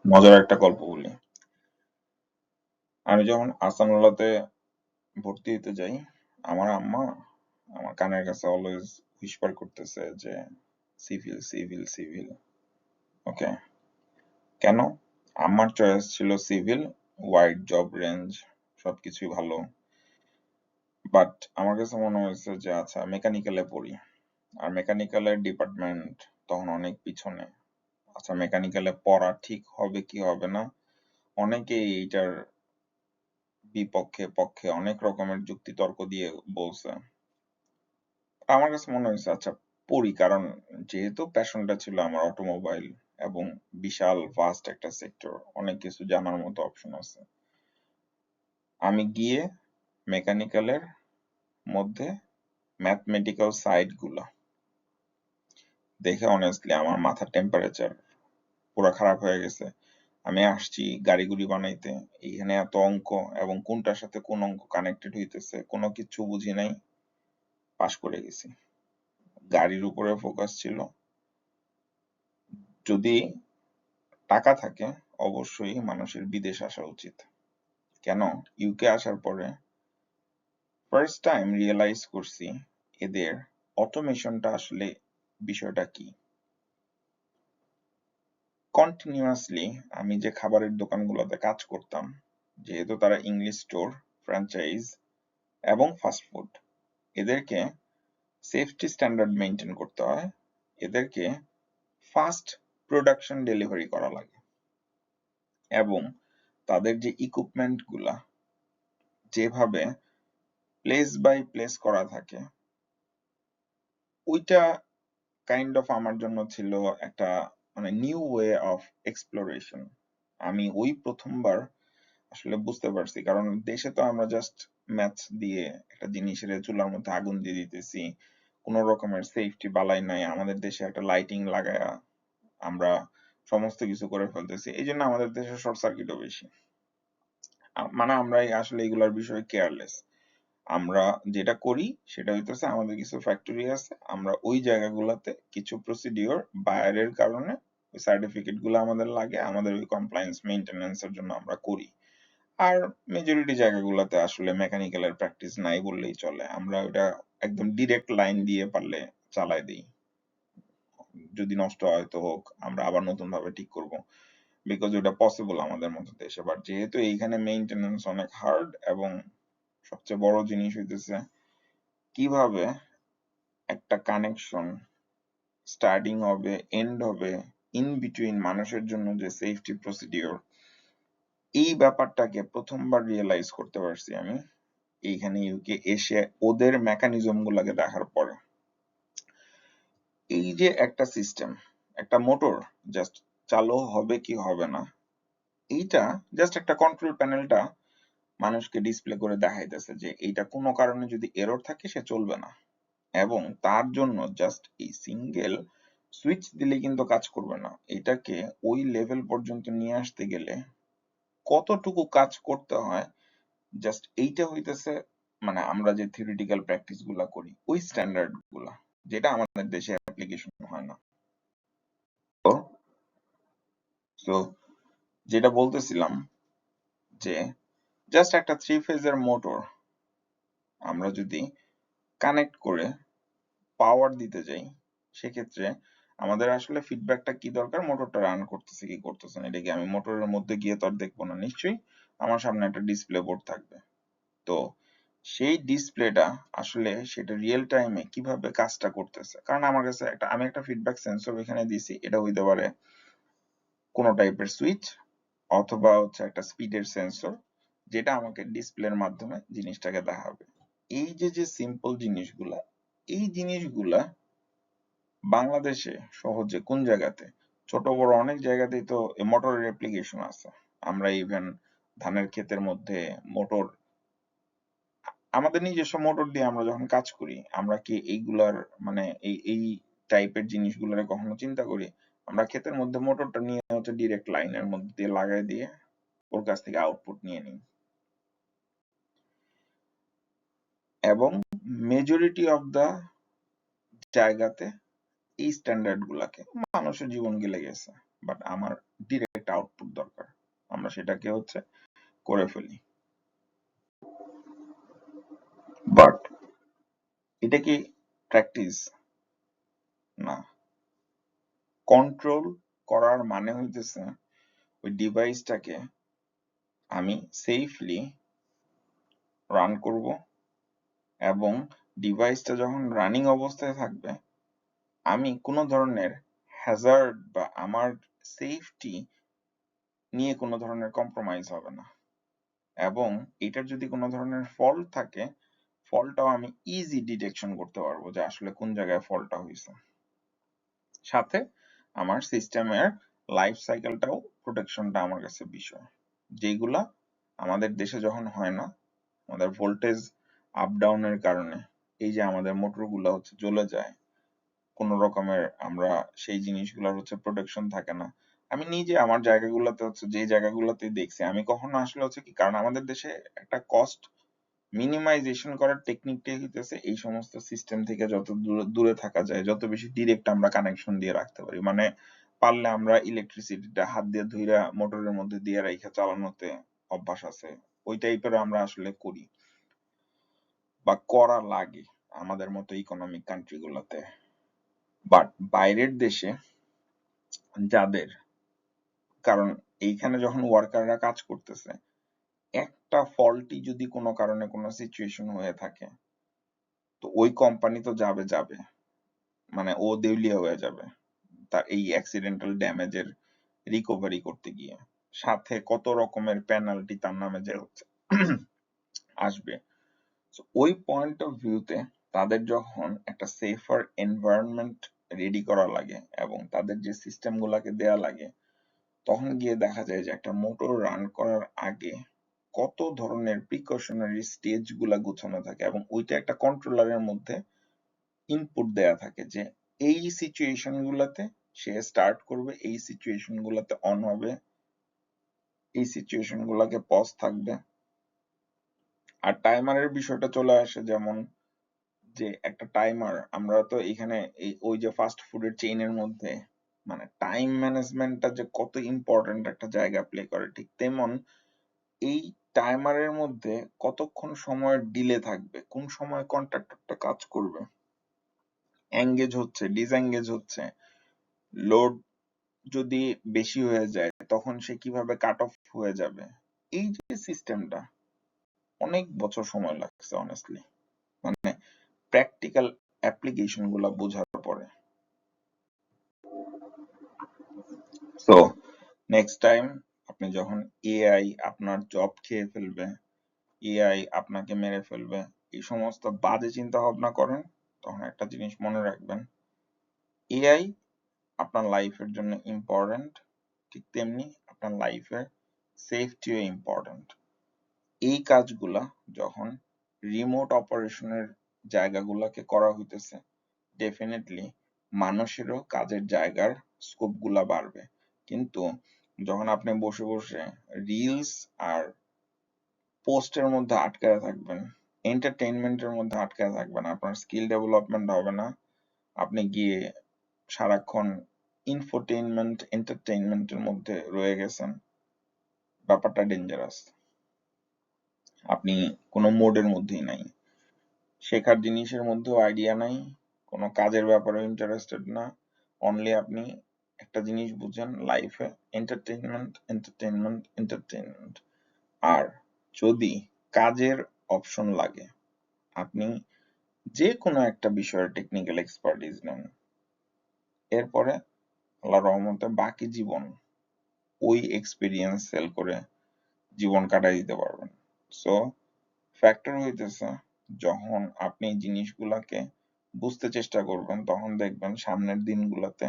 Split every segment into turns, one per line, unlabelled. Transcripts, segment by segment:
মজার একটা গল্প বলি। আমি যখন আহসানুল্লাহতে ভর্তি হতে যাই, আমার আম্মা আমার কানের কাছে অলওয়েজ হুইসপার করতেছে যে সিভিল সিভিল সিভিল। ওকে, কেন? আম্মার চয়েস ছিল সিভিল, ওয়াইড জব রেঞ্জ, সবকিছুই ভালো। বাট আমার কাছে মনে হয়েছে যে আচ্ছা মেকানিক্যালে পড়ি, আর মেকানিক্যালের ডিপার্টমেন্ট তখন অনেক পিছনে। আচ্ছা মেকানিক্যালে পড়া ঠিক হবে কি হবে না, অনেকেই এইটার বিপক্ষে পক্ষে অনেক রকমের যুক্তি তর্ক দিয়ে বলছে। আমার কাছে মনে হয়েছে আচ্ছা পড়ি, কারণ যেহেতু প্যাশনটা ছিল আমার অটোমোবাইল এবং বিশাল ভাস্ট একটা সেক্টর, অনেক কিছু জানার মতো অপশন আছে। আমি গিয়ে মেকানিক্যালের মধ্যে ম্যাথমেটিক্যাল সাইড গুলা দেখে অনেস্টলি আমার মাথার টেম্পারেচার পুরো খারাপ হয়ে গেছে। আমি আসছি গাড়িগুলি বানাইতে, এইখানে এত অঙ্ক এবং কোনটার সাথে কোন অঙ্ক কানেক্টেড হইতেছে কোনো কিছু বুঝি নাই, পাশ করে গেছি। গাড়ির উপরে ফোকাস ছিল। যদি টাকা থাকে অবশ্যই মানুষের বিদেশ আসা উচিত। কেন? ইউকে আসার পরে ফার্স্ট টাইম রিয়েলাইজ করছি এদের অটোমেশনটা আসলে বিষয়টা কি। কন্টিনিউয়াসলি আমি যে খাবারের দোকানগুলোতে কাজ করতাম, যেহেতু তারা ইংলিশ স্টোর, ফ্র্যাঞ্চাইজ এবং ফাস্টফুড, এদেরকে সেফটি স্ট্যান্ডার্ড মেনটেন করতে হয়, এদেরকে ফাস্ট প্রোডাকশন ডেলিভারি করা লাগে, এবং তাদের যে ইকুইপমেন্ট গুলা যেভাবে প্লেস বাই প্লেস করা থাকে, ওইটা কাইন্ড অফ আমার জন্য ছিল একটা মানে নিউ ওয়ে অফ এক্সপ্লোরেশন। আমি ওই প্রথমবার আসলে বুঝতে পারছি, কারণ দেশে তো আমরা জাস্ট ম্যাথ দিয়ে একটা জিনিসের চুলার মধ্যে আগুন দিয়ে দিতেছি, কোন রকমের সেফটি বালাই নাই, আমাদের দেশে একটা লাইটিং লাগায়া আমরা সমস্ত কিছু করে ফেলতেছি, এই জন্য আমাদের দেশে শর্ট সার্কিটও বেশি। মানে আমরা আসলে এগুলার বিষয়ে কেয়ারলেস। আমরা যেটা করি সেটা হইতেছে আমাদের কিছু ফ্যাক্টরি আছে, আমরা ওই জায়গাগুলোতে কিছু প্রসিডিওর বাইরের কারণে ওই সার্টিফিকেট গুলো আমাদের লাগে, আমাদের ওই কমপ্লায়েন্স মেইনটেনেন্স এর জন্য আমরা করি। আর মেজরিটি জায়গাগুলোতে আসলে মেকানিক্যালের প্র্যাকটিস নাই বললেই চলে, আমরা ওটা একদম ডিরেক্ট লাইন দিয়ে পারলে চালাই দিই, যদি নষ্ট হয় তো হোক, আমরা আবার নতুন ভাবে ঠিক করব, বিকজ ওটা পসিবল আমাদের মতো দেশে। বাট যেহেতু এইখানে মেইনটেনেন্স অনেক হার্ড, এবং সবচেয়ে বড় জিনিস হইতেছে কিভাবে একটা কানেকশন স্টার্টিং হবে, এন্ড হবে, ইন বিটুইন মানুষের জন্য যে সেফটি প্রসিডিওর, এই ব্যাপারটাকে প্রথমবার রিয়েলাইজ করতে পারছি আমি এইখানে ইউকে এসে ওদের মেকানিজম গুলাকে দেখার পরে। এই যে একটা সিস্টেম, একটা মোটর জাস্ট চালু হবে কি হবে না, এইটা জাস্ট একটা কন্ট্রোল প্যানেলটা মানুষকে ডিসপ্লে করে দেখাইতেছে যে এইটা কোনো কারণে যদি এরর থাকে সে চলবে না, এবং তার জন্য জাস্ট এই সিঙ্গেল সুইচ দিলে কিন্তু কাজ করবে না, এটাকে ওই লেভেল পর্যন্ত নিয়ে আসতে গেলে কতটুকু কাজ করতে হয়, জাস্ট এইটা হইতেছে মানে আমরা যে থিওরিটিক্যাল প্র্যাকটিস গুলা করি ওই স্ট্যান্ডার্ড গুলা, যেটা আমাদের দেশে অ্যাপ্লিকেশন হয় না। তো সো যেটা বলতেছিলাম যে জাস্ট একটা থ্রি ফেজের মোটর আমরা যদি কানেক্ট করে পাওয়ার দিতে যাই, সেক্ষেত্রে আমাদের আসলে ফিডব্যাকটা কি দরকার, মোটরটা রান করতেছে কি করতেছে না, এটা কি আমি মোটরের মধ্যে গিয়ে তো আর দেখবো না, নিশ্চয়ই আমার সামনে একটা ডিসপ্লে বোর্ড থাকবে। তো সেই ডিসপ্লেটা আসলে সেটা রিয়েল টাইমে কিভাবে কাজটা করতেছে, কারণ আমার কাছে আমি একটা ফিডব্যাক সেন্সর এখানে দিছি, এটা হইতে পারে কোন টাইপের সুইচ অথবা হচ্ছে একটা স্পিডের সেন্সর, যেটা আমাকে ডিসপ্লের মাধ্যমে জিনিসটাকে দেখাবে। এই যে যে সিম্পল জিনিসগুলা, এই জিনিসগুলা বাংলাদেশে সহজে কোন জায়গাতে, ছোট বড় অনেক জায়গাতেই তো মোটরের অ্যাপ্লিকেশন আছে। আমরা ইভেন ধানের ক্ষেতের মধ্যে মোটর, আমাদের নিজস্ব মোটর দিয়ে আমরা যখন কাজ করি, আমরা কি এইগুলার মানে এই টাইপের জিনিসগুলোর কখনো চিন্তা করি? আমরা ক্ষেতের মধ্যে মোটরটা নিয়ে হচ্ছে ডিরেক্ট লাইনের মধ্যে দিয়ে লাগাই দিয়ে ওর কাছ থেকে আউটপুট নিয়ে নিই, এবং মেজরিটি অফ দা জায়গাতে এই স্ট্যান্ডার্ড গুলাকে মানুষের জীবন গেলে গেছে। বাট আমার ডিরেক্ট একটা আউটপুট দরকার, আমরা সেটাকে হচ্ছে করে ফেলি। বাট এটা কি প্র্যাকটিস? না। কন্ট্রোল করার মানে হইতেছে ওই ডিভাইসটাকে আমি সেফলি রান করব, এবং ডিভাইসটা যখন রানিং অবস্থায় থাকবে আমি কোনো ধরনের হ্যাজার্ড বা আমার সেফটি নিয়ে কোনো ধরনের কম্প্রোমাইজ হবে না, এবং এটার যদি কোনো ধরনের ফল্ট থাকে ফল্টটাও আমি ইজি ডিটেকশন করতে পারবো যে আসলে কোন জায়গায় ফল্টটা হয়েছে। সাথে আমার সিস্টেমের লাইফ সাইকেলটাও প্রোটেকশনটা আমার কাছে বিষয়, যেগুলা আমাদের দেশে যখন হয় না, আমাদের ভোল্টেজ আপ ডাউনের কারণে এই যে আমাদের মোটরগুলো হচ্ছে জ্বলে যায়, কোন রকমের আমরা সেই জিনিসগুলোর হচ্ছে প্রোটেকশন থাকে না। আমি নিজে আমার জায়গাগুলোতে হচ্ছে যে জায়গাগুলোতে দেখছি, আমি কখনো আসলে হচ্ছে কি, কারণ আমাদের দেশে একটা কস্ট মিনিমাইজেশন করার টেকনিকটাই হইতেছে এই সমস্ত সিস্টেম থেকে যত দূরে দূরে থাকা যায়, যত বেশি ডিরেক্ট আমরা কানেকশন দিয়ে রাখতে পারি, মানে পারলে আমরা ইলেকট্রিসিটিটা হাত দিয়ে ধইরা মোটরের মধ্যে দিয়ে রাইখা চালানোতে অভ্যাস আছে, ওই টাইপের আমরা আসলে করি বা করা লাগে আমাদের মতো ইকোনমিক কান্ট্রি গুলাতে। বাট বাইরের দেশে যাদের, কারণ এইখানে যখন ওয়ার্কাররা কাজ করতেছে, একটা ফল্টই যদি কোনো কারণে কোনো সিচুয়েশন হয়ে থাকে তো ওই কোম্পানি তো যাবে যাবে, মানে ও দেউলিয়া হয়ে যাবে তার এই অ্যাক্সিডেন্টাল ড্যামেজের রিকভারি করতে গিয়ে, সাথে কত রকমের পেনাল্টি তার নামে যে হচ্ছে আসবে। So, ওই পয়েন্ট অফ ভিউতে তাদের যখন একটা সেফার এনভায়রনমেন্ট রেডি করা লাগে এবং তাদের যে সিস্টেম গুলাকে দেয়া লাগে, তখন গিয়ে দেখা যায় যে একটা মোটর রান করার আগে কত ধরনের প্রিকশনারি স্টেজ গুলা গুছানো থাকে, এবং ওইটা একটা কন্ট্রোলারের মধ্যে ইনপুট দেয়া থাকে যে এই সিচুয়েশন গুলাতে সে স্টার্ট করবে, এই সিচুয়েশন গুলাতে অন হবে, এই সিচুয়েশন গুলাকে পজ থাকবে। আর টাইমারের বিষয়টা চলে আসে, যেমন যে একটা টাইমার, আমরা তো এখানে ওই যে ফাস্ট ফুডের চেইনের মধ্যে মানে টাইম ম্যানেজমেন্টটা যে কত ইম্পর্টেন্ট একটা জায়গা প্লে করে, ঠিক তেমন এই টাইমারের মধ্যে কতক্ষণ সময় ডিলে থাকবে, কোন সময় কন্ট্রাক্টরটা কাজ করবে, এঙ্গেজ হচ্ছে ডিসএঙ্গেজ হচ্ছে, লোড যদি বেশি হয়ে যায় তখন সে কিভাবে কাট অফ হয়ে যাবে, এই যে সিস্টেমটা অনেক বছর সময় লাগছে অনেস্টলি, মানে প্র্যাকটিক্যাল অ্যাপ্লিকেশন গুলা বোঝার পরে। সো নেক্সট টাইম আপনি যখন এআই আপনার জব খেয়ে ফেলবে, এআই আপনাকে মেরে ফেলবে, এই সমস্ত বাজে চিন্তা ভাবনা করেন, তখন একটা জিনিস মনে রাখবেন, এআই আপনার লাইফের জন্য ইম্পর্টেন্ট, ঠিক তেমনি আপনার লাইফের সেফটিও ইম্পর্টেন্ট। এই কাজগুলা যখন রিমোট অপারেশনের জায়গাগুলোকে করা হইতেছে, ডেফিনেটলি মানুষেরও কাজের জায়গার স্কোপ গুলা বাড়বে, কিন্তু যখন আপনি বসে বসে রিলস আর পোস্টের মধ্যে আটকায় থাকবেন, এন্টারটেইনমেন্টের মধ্যে আটকায় থাকবেন, আপনার স্কিল ডেভেলপমেন্ট হবে না, আপনি গিয়ে সারাক্ষণ ইনফোটেইনমেন্ট এন্টারটেইনমেন্টের মধ্যে রয়ে গেছেন, ব্যাপারটা ডেঞ্জারাস। আপনি কোনো মোডের মধ্যেই নাই, শেখার জিনিসের মধ্যেও আইডিয়া নাই, কোনো কাজের ব্যাপারে ইন্টারেস্টেড না, অনলি আপনি একটা জিনিস বুঝেন লাইফে এন্টারটেইনমেন্ট এন্টারটেইনমেন্ট এন্টারটেইনমেন্ট। আর যদি কাজের অপশন লাগে, আপনি যে কোনো একটা বিষয়ের টেকনিক্যাল এক্সপার্টিস নেন, এরপরে আল্লাহর রহমতে বাকি জীবন ওই এক্সপিরিয়েন্স সেল করে জীবন কাটাই দিতে পারবেন। সো ফ্যাক্টর হইতেছে যখন আপনি জিনিসগুলাকে বুঝতে চেষ্টা করবেন, তখন দেখবেন সামনের দিনগুলোতে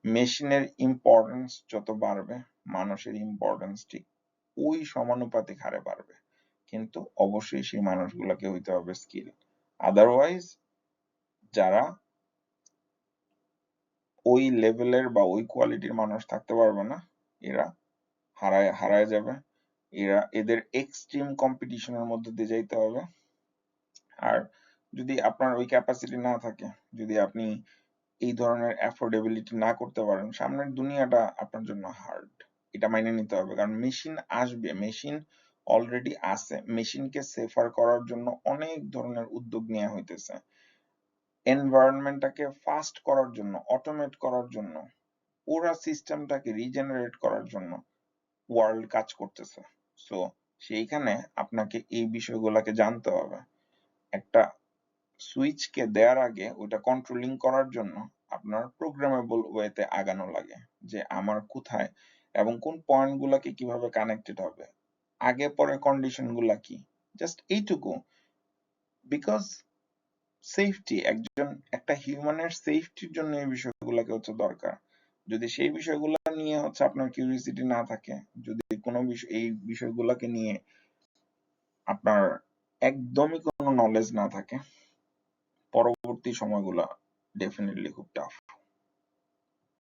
মেশিনের ইম্পর্টেন্স যত বাড়বে, মানুষের ইম্পর্টেন্স ঠিক ওই সমানুপাতিক হারে বাড়বে, কিন্তু অবশ্যই সেই মানুষগুলোকে হইতে হবে স্কিল। আদারওয়াইজ যারা ওই লেভেলের বা ওই কোয়ালিটির মানুষ থাকতে পারবে না, এরা হারায় হারায় যাবে, এদের এক্সট্রিম কম্পিটিশনের মধ্যে দিয়ে যাইতে হবে। আর যদি আপনার ওই ক্যাপাসিটি না থাকে, যদি আপনি এই ধরনের অ্যাফোর্ডেবিলিটি না করতে পারেন, সামনের দুনিয়াটা আপনার জন্য হার্ড। এটা মাইনে নিতে হবে, কারণ মেশিন আসবে, মেশিন অলরেডি আছে, মেশিনকে সেফার করার জন্য অনেক ধরনের উদ্যোগ নেওয়া হইতেছে, এনভায়রনমেন্টটাকে ফাস্ট করার জন্য, অটোমেট করার জন্য, পুরা সিস্টেমটাকে রিজেনারেট করার জন্য ওয়ার্ল্ড কাজ করতেছে। সো সেইখানে আপনাকে এই বিষয়গুলোকে জানতে হবে। একটা সুইচকে দেওয়ার আগে ওটা কন্ট্রোলিং করার জন্য আপনার প্রোগ্রামেবল ওয়েতে আগানো লাগে, যে আমার কোথায় এবং কোন পয়েন্ট গুলাকে কিভাবে কানেক্টেড হবে, আগে পরে কন্ডিশন গুলা কি, জাস্ট এইটুকু। বিকজ সেফটি, একটা হিউম্যানের সেফটির জন্য এই বিষয়গুলোকে হচ্ছে দরকার। যদি সেই বিষয়গুলো নিয়ে হচ্ছে আপনার কিউরিওসিটি না থাকে, যদি কোনো বিষয় এই বিষয়গুলোকে নিয়ে আপনার একদমই কোনো নলেজ না থাকে, পরবর্তী সময়গুলা ডেফিনেটলি খুব টাফ।